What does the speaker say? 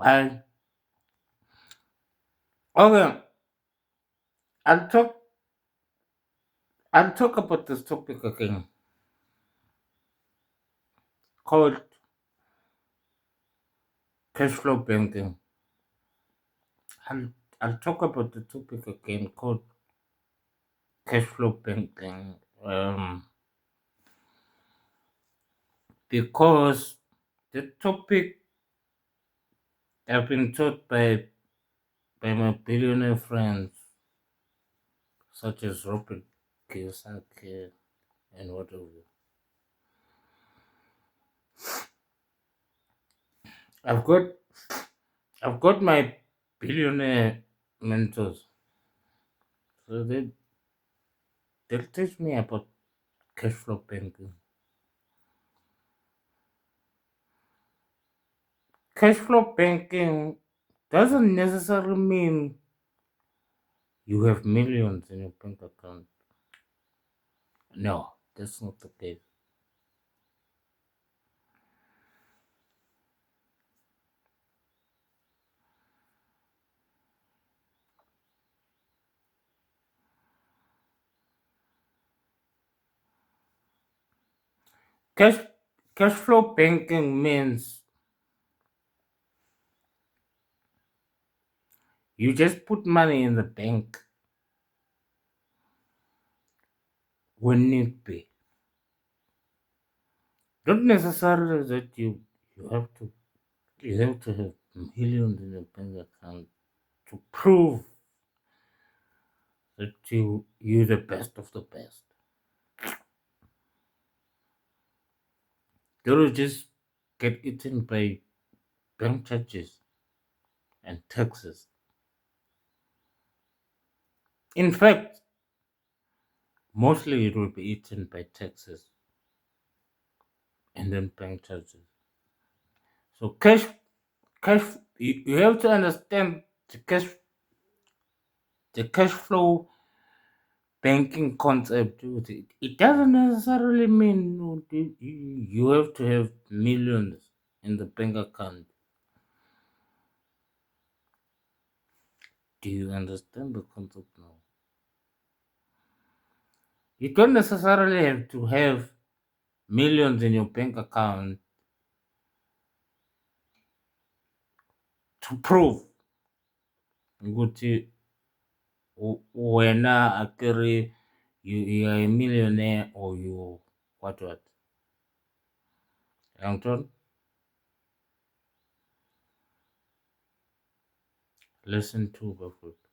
I okay. I'll talk. I'll talk about this topic again called cash flow banking. I'll I'll talk about the topic again called cash flow banking. Because the topic I've been taught by my billionaire friends such as Robert Kiyosaki and whatever. I've got I've got my billionaire mentors, so they'll teach me about cash flow banking. Cash flow banking doesn't necessarily mean you have millions in your bank account. No, that's not the case. Cash cash flow banking means you just put money in the bank when need be. Not necessarily that you have to you have to have millions in your bank account to prove that you're the best of the best. They will just get eaten by bank charges and taxes. In fact, mostly it will be eaten by taxes and then bank charges. So cash you have to understand the cash flow banking concept. It doesn't necessarily mean you have to have millions in the bank account. Do you understand the concept now? You don't necessarily have to have millions in your bank account to prove ukuthi wena akere you are a millionaire or you what. Anton, listen to Buffalo.